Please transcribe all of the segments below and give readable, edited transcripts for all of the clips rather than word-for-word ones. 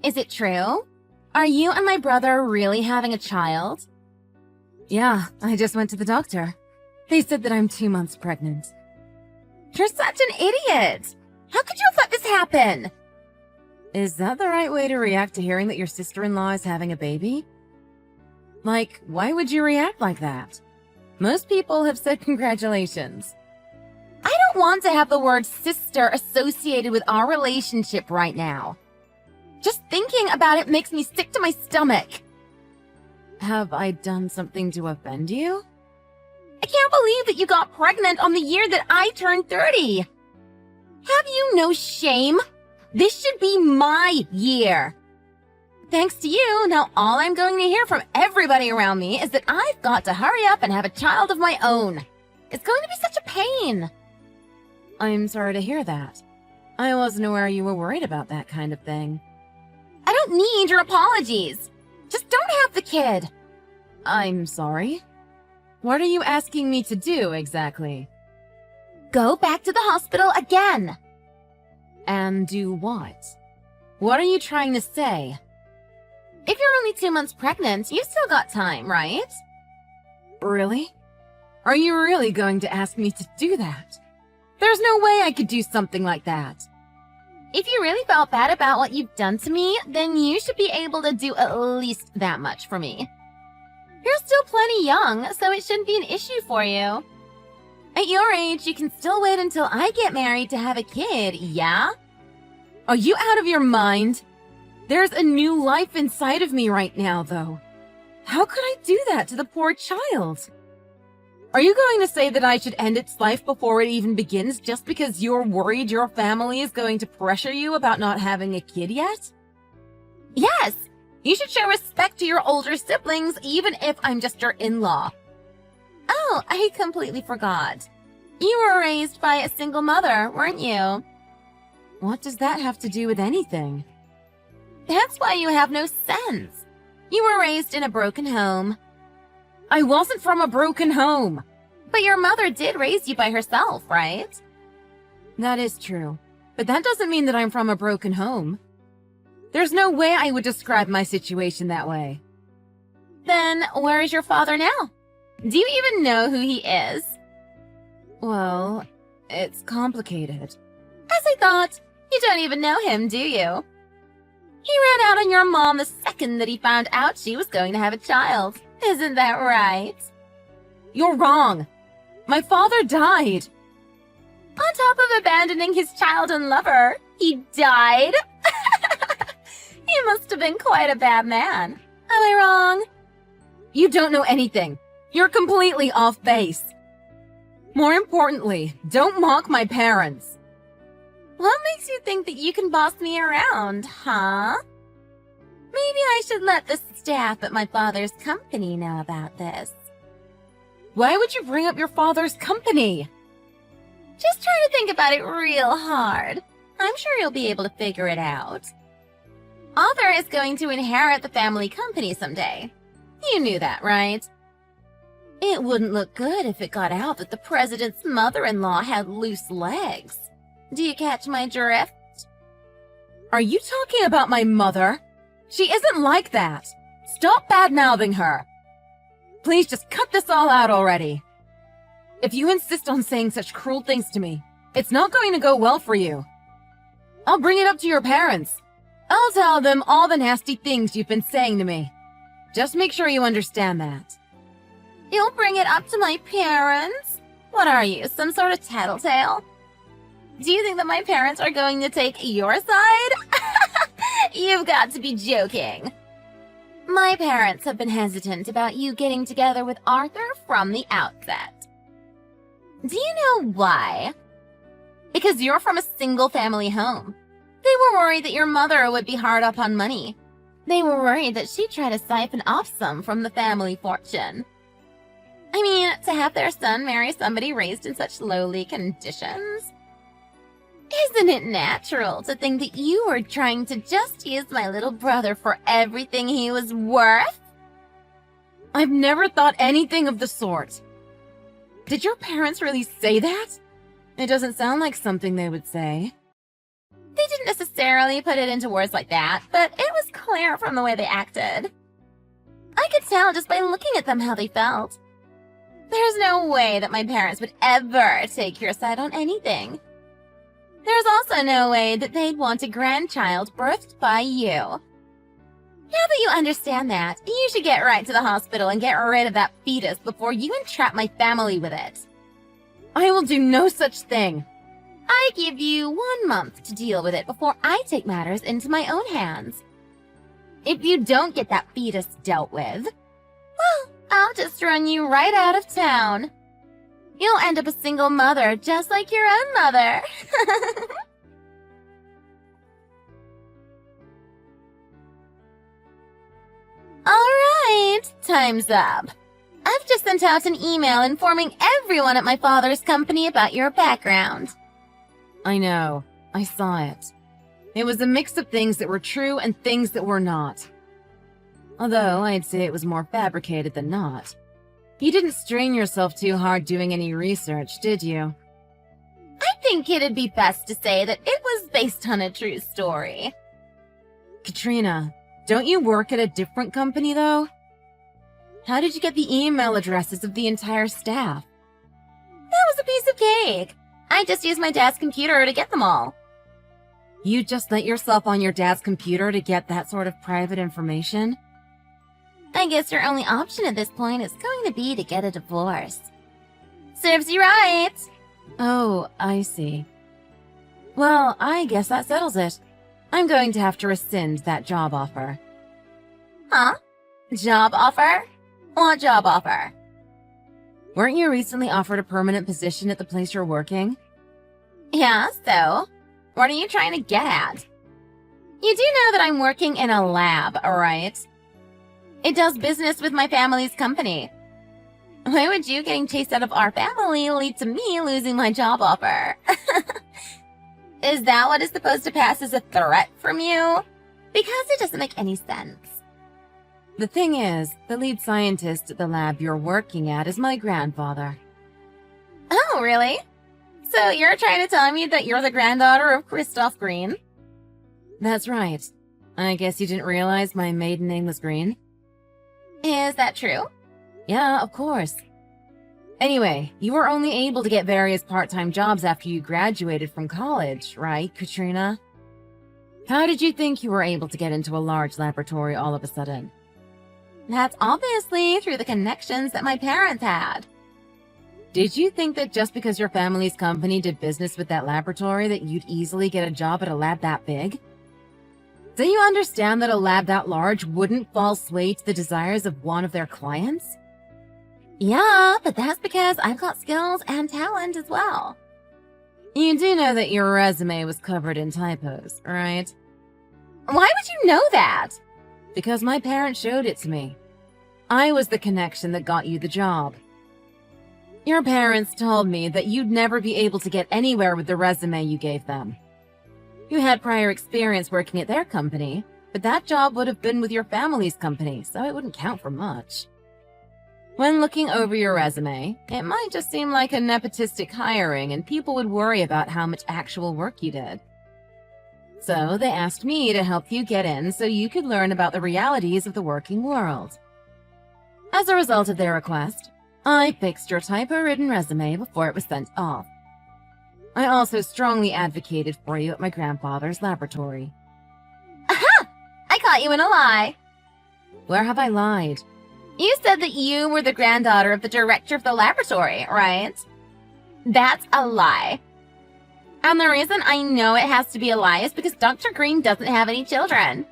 Is it true? Are you and my brother really having a child? Yeah, I just went to the doctor. They said that I'm 2 months pregnant. You're such an idiot! How could you have let this happen? Is that the right way to react to hearing that your sister-in-law is having a baby? Like, why would you react like that? Most people have said congratulations. I don't want to have the word sister associated with our relationship right now. Just thinking about it makes me sick to my stomach. Have I done something to offend you? I can't believe that you got pregnant on the year that I turned 30. Have you no shame? This should be my year. Thanks to you, now all I'm going to hear from everybody around me is that I've got to hurry up and have a child of my own. It's going to be such a pain. I'm sorry to hear that. I wasn't aware you were worried about that kind of thing. I don't need your apologies. Just don't have the kid. I'm sorry. What are you asking me to do exactly? Go back to the hospital again. And do what? What are you trying to say? If you're only 2 months pregnant, you've still got time, right? Really? Are you really going to ask me to do that? There's no way I could do something like that. If you really felt bad about what you've done to me, then you should be able to do at least that much for me. You're still plenty young, so it shouldn't be an issue for you. At your age, you can still wait until I get married to have a kid, yeah? Are you out of your mind? There's a new life inside of me right now, though. How could I do that to the poor child? Are you going to say that I should end its life before it even begins just because you're worried your family is going to pressure you about not having a kid yet? Yes, you should show respect to your older siblings even if I'm just your in-law. Oh, I completely forgot. You were raised by a single mother, weren't you? What does that have to do with anything? That's why you have no sense. You were raised in a broken home. I wasn't from a broken home. But your mother did raise you by herself, right? That is true. But that doesn't mean that I'm from a broken home. There's no way I would describe my situation that way. Then where is your father now? Do you even know who he is? Well, it's complicated. As I thought, you don't even know him, do you? He ran out on your mom the second that he found out she was going to have a child. Isn't that right? You're wrong. My father died. On top of abandoning his child and lover, he died? He must have been quite a bad man. Am I wrong? You don't know anything. You're completely off base. More importantly, don't mock my parents. What makes you think that you can boss me around, huh? Maybe I should let the staff at my father's company know about this. Why would you bring up your father's company? Just try to think about it real hard. I'm sure you'll be able to figure it out. Arthur is going to inherit the family company someday. You knew that, right? It wouldn't look good if it got out that the president's mother-in-law had loose legs. Do you catch my drift? Are you talking about my mother? She isn't like that. Stop bad-mouthing her. Please just cut this all out already. If you insist on saying such cruel things to me, it's not going to go well for you. I'll bring it up to your parents. I'll tell them all the nasty things you've been saying to me. Just make sure you understand that. You'll bring it up to my parents? What are you, some sort of tattletale? Do you think that my parents are going to take your side? You've got to be joking. My parents have been hesitant about you getting together with Arthur from the outset. Do you know why? Because you're from a single-family home. They were worried that your mother would be hard up on money. They were worried that she'd try to siphon off some from the family fortune. I mean, to have their son marry somebody raised in such lowly conditions? Isn't it natural to think that you were trying to just use my little brother for everything he was worth? I've never thought anything of the sort. Did your parents really say that? It doesn't sound like something they would say. They didn't necessarily put it into words like that, but it was clear from the way they acted. I could tell just by looking at them how they felt. There's no way that my parents would ever take your side on anything. There's also no way that they'd want a grandchild birthed by you. Now that you understand that, you should get right to the hospital and get rid of that fetus before you entrap my family with it. I will do no such thing. I give you 1 month to deal with it before I take matters into my own hands. If you don't get that fetus dealt with, well, I'll just run you right out of town. You'll end up a single mother just like your own mother. Alright, time's up. I've just sent out an email informing everyone at my father's company about your background. I know. I saw it. It was a mix of things that were true and things that were not. Although I'd say it was more fabricated than not. You didn't strain yourself too hard doing any research, did you? I think it'd be best to say that it was based on a true story. Katrina, don't you work at a different company, though? How did you get the email addresses of the entire staff? That was a piece of cake. I just used my dad's computer to get them all. You just let yourself on your dad's computer to get that sort of private information? I guess your only option at this point is going to be to get a divorce. Serves you right. Oh, I see. Well, I guess that settles it. I'm going to have to rescind that job offer. Huh? Job offer? What job offer? Weren't you recently offered a permanent position at the place you're working? Yeah, so? What are you trying to get at? You do know that I'm working in a lab, right? It does business with my family's company. Why would you getting chased out of our family lead to me losing my job offer? Is that what is supposed to pass as a threat from you? Because it doesn't make any sense. The thing is, the lead scientist at the lab you're working at is my grandfather. Oh, really? So you're trying to tell me that you're the granddaughter of Christoph Green? That's right. I guess you didn't realize my maiden name was Green? Is that true? Yeah, of course. Anyway, you were only able to get various part-time jobs after you graduated from college, right, Katrina? How did you think you were able to get into a large laboratory all of a sudden? That's obviously through the connections that my parents had. Did you think that just because your family's company did business with that laboratory that you'd easily get a job at a lab that big? Do you understand that a lab that large wouldn't fall sway to the desires of one of their clients? Yeah, but that's because I've got skills and talent as well. You do know that your resume was covered in typos, right? Why would you know that? Because my parents showed it to me. I was the connection that got you the job. Your parents told me that you'd never be able to get anywhere with the resume you gave them. You had prior experience working at their company, but that job would have been with your family's company, so it wouldn't count for much. When looking over your resume, it might just seem like a nepotistic hiring and people would worry about how much actual work you did. So they asked me to help you get in so you could learn about the realities of the working world. As a result of their request, I fixed your typo-ridden resume before it was sent off. I also strongly advocated for you at my grandfather's laboratory. Aha! I caught you in a lie. Where have I lied? You said that you were the granddaughter of the director of the laboratory, right? That's a lie. And the reason I know it has to be a lie is because Dr. Green doesn't have any children.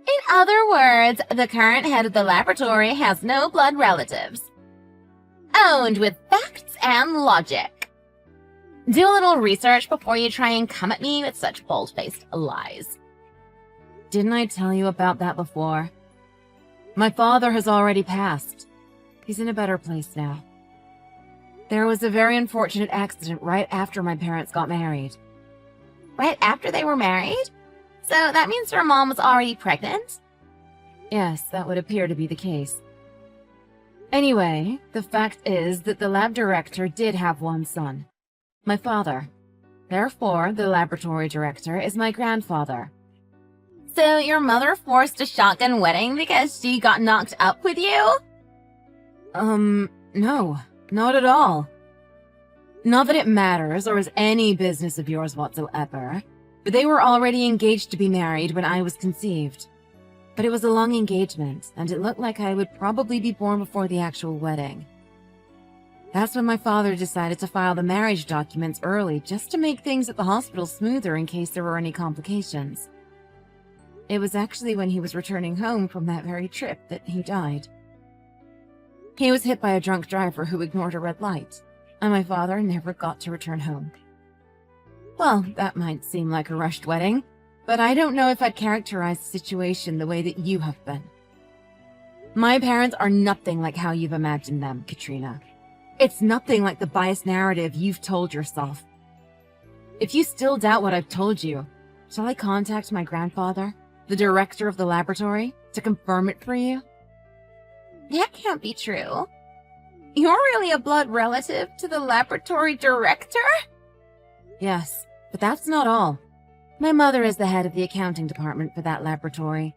In other words, the current head of the laboratory has no blood relatives. Owned with facts and logic. Do a little research before you try and come at me with such bold-faced lies. Didn't I tell you about that before? My father has already passed. He's in a better place now. There was a very unfortunate accident right after my parents got married. Right after they were married? So that means your mom was already pregnant? Yes, that would appear to be the case. Anyway, the fact is that the lab director did have one son. My father. Therefore, the laboratory director is my grandfather. So your mother forced a shotgun wedding because she got knocked up with you? No, not at all. Not that it matters or is any business of yours whatsoever, but they were already engaged to be married when I was conceived. But it was a long engagement, and it looked like I would probably be born before the actual wedding. That's when my father decided to file the marriage documents early just to make things at the hospital smoother in case there were any complications. It was actually when he was returning home from that very trip that he died. He was hit by a drunk driver who ignored a red light, and my father never got to return home. Well, that might seem like a rushed wedding, but I don't know if I'd characterize the situation the way that you have been. My parents are nothing like how you've imagined them, Katrina. It's nothing like the biased narrative you've told yourself. If you still doubt what I've told you, shall I contact my grandfather, the director of the laboratory, to confirm it for you? That can't be true. You're really a blood relative to the laboratory director? Yes, but that's not all. My mother is the head of the accounting department for that laboratory.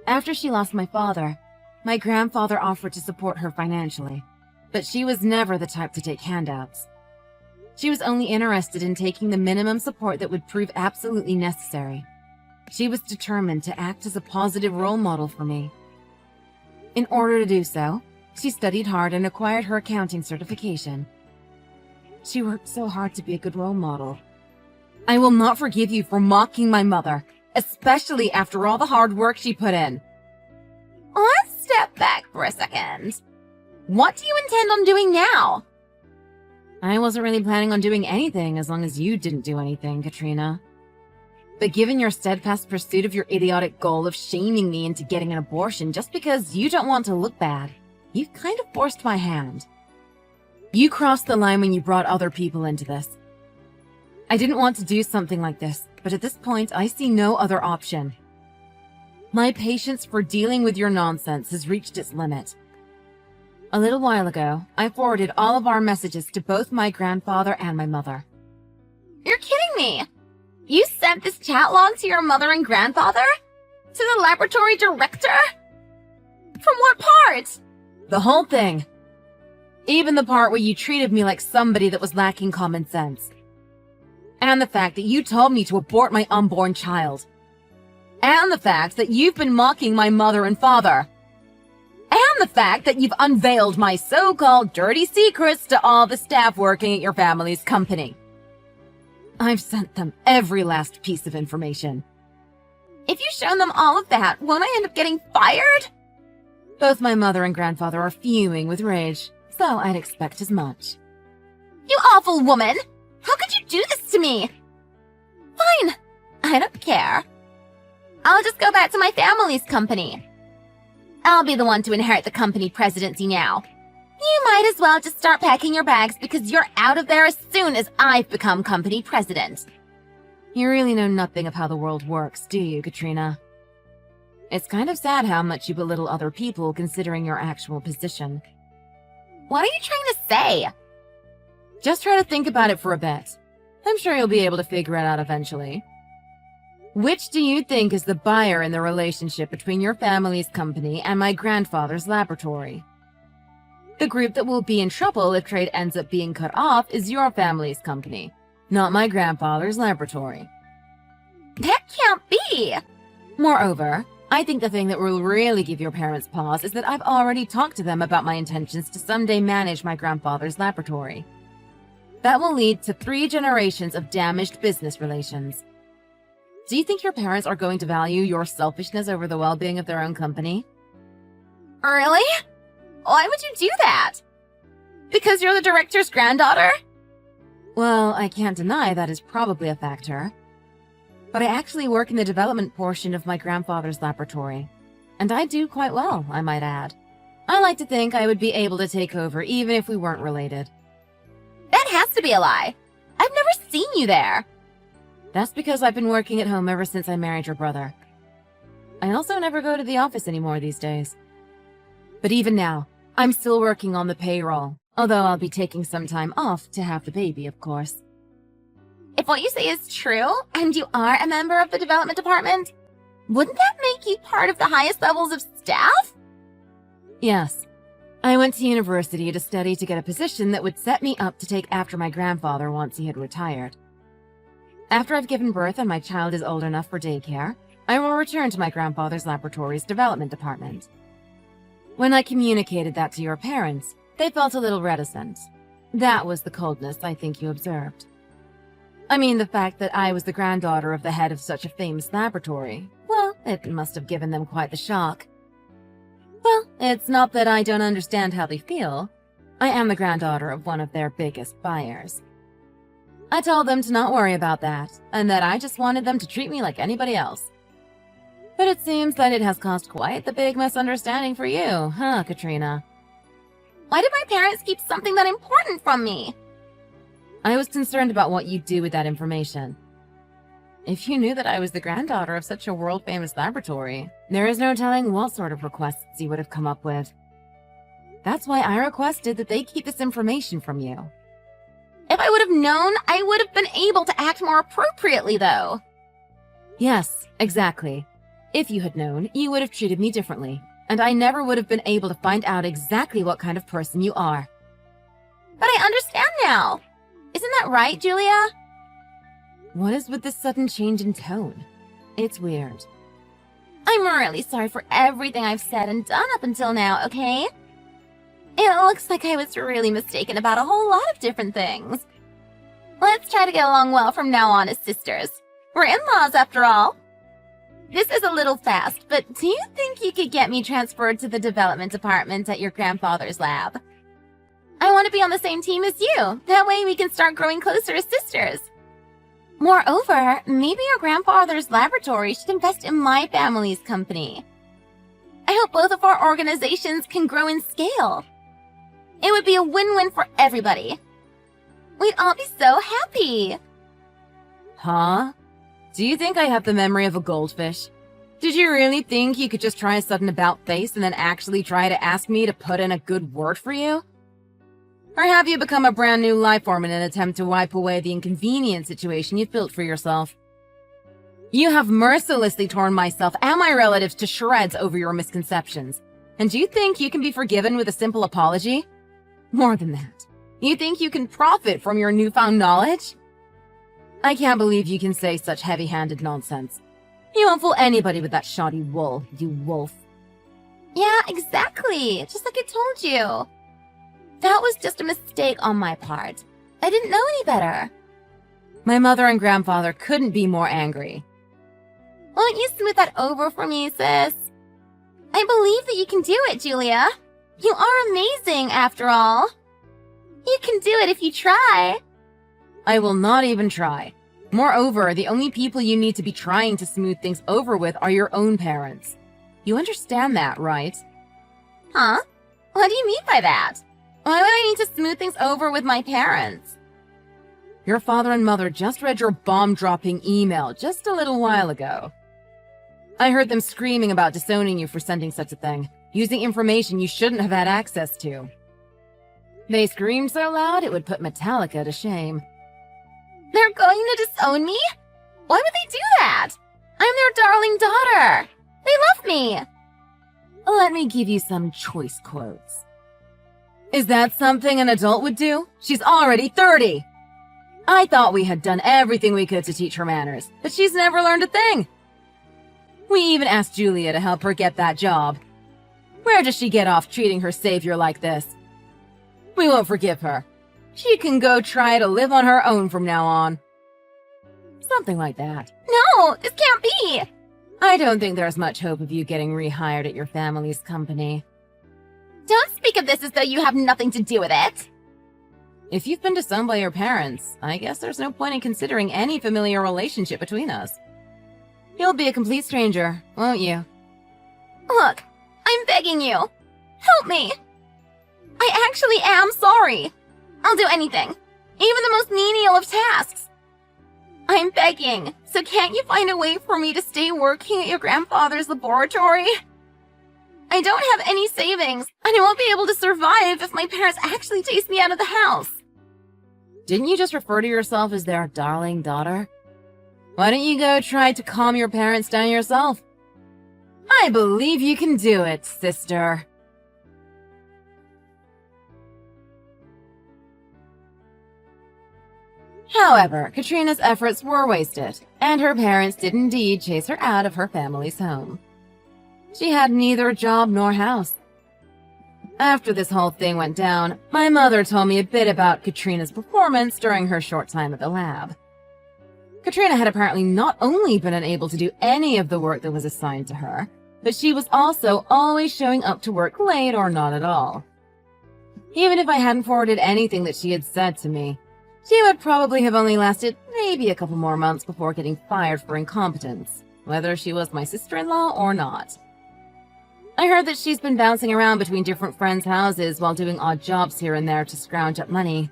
After she lost my father, my grandfather offered to support her financially, but she was never the type to take handouts. She was only interested in taking the minimum support that would prove absolutely necessary. She was determined to act as a positive role model for me. In order to do so, she studied hard and acquired her accounting certification. She worked so hard to be a good role model. I will not forgive you for mocking my mother, especially after all the hard work she put in. Let's step back for a second. What do you intend on doing now? I wasn't really planning on doing anything as long as you didn't do anything, Katrina. But given your steadfast pursuit of your idiotic goal of shaming me into getting an abortion just because you don't want to look bad, you've kind of forced my hand. You crossed the line when you brought other people into this. I didn't want to do something like this, but at this point, I see no other option. My patience for dealing with your nonsense has reached its limit. A little while ago, I forwarded all of our messages to both my grandfather and my mother. You're kidding me! You sent this chat log to your mother and grandfather? To the laboratory director? From what part? The whole thing. Even the part where you treated me like somebody that was lacking common sense. And the fact that you told me to abort my unborn child. And the fact that you've been mocking my mother and father. And the fact that you've unveiled my so-called dirty secrets to all the staff working at your family's company. I've sent them every last piece of information. If you've shown them all of that, won't I end up getting fired? Both my mother and grandfather are fuming with rage, so I'd expect as much. You awful woman! How could you do this to me? Fine, I don't care. I'll just go back to my family's company. I'll be the one to inherit the company presidency now. You might as well just start packing your bags because you're out of there as soon as I've become company president. You really know nothing of how the world works, do you, Katrina? It's kind of sad how much you belittle other people considering your actual position. What are you trying to say? Just try to think about it for a bit. I'm sure you'll be able to figure it out eventually. Which do you think is the buyer in the relationship between your family's company and my grandfather's laboratory? The group that will be in trouble if trade ends up being cut off is your family's company, not my grandfather's laboratory. That can't be! Moreover, I think the thing that will really give your parents pause is that I've already talked to them about my intentions to someday manage my grandfather's laboratory. That will lead to 3 generations of damaged business relations. Do you think your parents are going to value your selfishness over the well-being of their own company? Really? Why would you do that? Because you're the director's granddaughter? Well, I can't deny that is probably a factor. But I actually work in the development portion of my grandfather's laboratory. And I do quite well, I might add. I like to think I would be able to take over even if we weren't related. That has to be a lie. I've never seen you there. That's because I've been working at home ever since I married your brother. I also never go to the office anymore these days. But even now, I'm still working on the payroll, although I'll be taking some time off to have the baby, of course. If what you say is true, and you are a member of the development department, wouldn't that make you part of the highest levels of staff? Yes. I went to university to study to get a position that would set me up to take after my grandfather once he had retired. After I've given birth and my child is old enough for daycare, I will return to my grandfather's laboratory's development department. When I communicated that to your parents, they felt a little reticent. That was the coldness I think you observed. I mean, the fact that I was the granddaughter of the head of such a famous laboratory. Well, it must have given them quite the shock. Well, it's not that I don't understand how they feel. I am the granddaughter of one of their biggest buyers. I told them to not worry about that, and that I just wanted them to treat me like anybody else. But it seems that it has caused quite the big misunderstanding for you, huh, Katrina? Why did my parents keep something that important from me? I was concerned about what you'd do with that information. If you knew that I was the granddaughter of such a world-famous laboratory, there is no telling what sort of requests you would have come up with. That's why I requested that they keep this information from you. If I would have known, I would have been able to act more appropriately, though. Yes, exactly. If you had known, you would have treated me differently, and I never would have been able to find out exactly what kind of person you are. But I understand now. Isn't that right, Julia? What is with this sudden change in tone? It's weird. I'm really sorry for everything I've said and done up until now, okay? It looks like I was really mistaken about a whole lot of different things. Let's try to get along well from now on as sisters. We're in-laws, after all. This is a little fast, but do you think you could get me transferred to the development department at your grandfather's lab? I want to be on the same team as you. That way we can start growing closer as sisters. Moreover, maybe your grandfather's laboratory should invest in my family's company. I hope both of our organizations can grow in scale. It would be a win-win for everybody. We'd all be so happy. Huh? Do you think I have the memory of a goldfish? Did you really think you could just try a sudden about-face and then actually try to ask me to put in a good word for you? Or have you become a brand new life form in an attempt to wipe away the inconvenient situation you've built for yourself? You have mercilessly torn myself and my relatives to shreds over your misconceptions. And do you think you can be forgiven with a simple apology? More than that, you think you can profit from your newfound knowledge? I can't believe you can say such heavy-handed nonsense. You won't fool anybody with that shoddy wool, you wolf. Yeah, exactly. Just like I told you. That was just a mistake on my part. I didn't know any better. My mother and grandfather couldn't be more angry. Won't you smooth that over for me, sis? I believe that you can do it, Julia. You are amazing, after all. You can do it if you try. I will not even try. Moreover, the only people you need to be trying to smooth things over with are your own parents. You understand that, right? Huh? What do you mean by that? Why would I need to smooth things over with my parents? Your father and mother just read your bomb-dropping email just a little while ago. I heard them screaming about disowning you for sending such a thing, using information you shouldn't have had access to. They screamed so loud it would put Metallica to shame. They're going to disown me? Why would they do that? I'm their darling daughter. They love me. Let me give you some choice quotes. Is that something an adult would do? She's already 30. I thought we had done everything we could to teach her manners, but she's never learned a thing. We even asked Julia to help her get that job. Where does she get off treating her savior like this? We won't forgive her. She can go try to live on her own from now on. Something like that. No, this can't be. I don't think there's much hope of you getting rehired at your family's company. Don't speak of this as though you have nothing to do with it. If you've been disowned by your parents, I guess there's no point in considering any familiar relationship between us. You'll be a complete stranger, won't you? Look, I'm begging you. Help me. I actually am sorry. I'll do anything, even the most menial of tasks. I'm begging, so can't you find a way for me to stay working at your grandfather's laboratory? I don't have any savings, and I won't be able to survive if my parents actually chase me out of the house. Didn't you just refer to yourself as their darling daughter? Why don't you go try to calm your parents down yourself? I believe you can do it, sister. However, Katrina's efforts were wasted, and her parents did indeed chase her out of her family's home. She had neither a job nor house. After this whole thing went down, my mother told me a bit about Katrina's performance during her short time at the lab. Katrina had apparently not only been unable to do any of the work that was assigned to her, but she was also always showing up to work late or not at all. Even if I hadn't forwarded anything that she had said to me, she would probably have only lasted maybe a couple more months before getting fired for incompetence, whether she was my sister-in-law or not. I heard that she's been bouncing around between different friends' houses while doing odd jobs here and there to scrounge up money.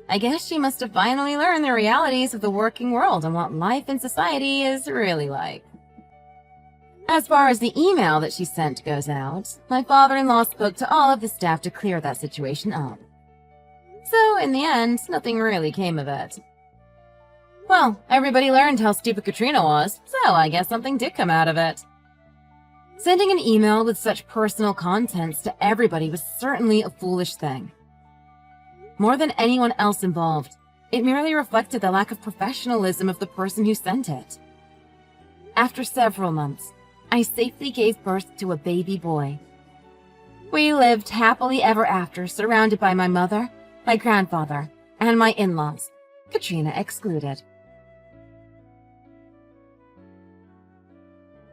I guess she must have finally learned the realities of the working world and what life in society is really like. As far as the email that she sent goes out, my father-in-law spoke to all of the staff to clear that situation up. So, in the end, nothing really came of it. Well, everybody learned how stupid Katrina was, so I guess something did come out of it. Sending an email with such personal contents to everybody was certainly a foolish thing. More than anyone else involved, it merely reflected the lack of professionalism of the person who sent it. After several months, I safely gave birth to a baby boy. We lived happily ever after, surrounded by my mother, my grandfather, and my in-laws, Katrina excluded.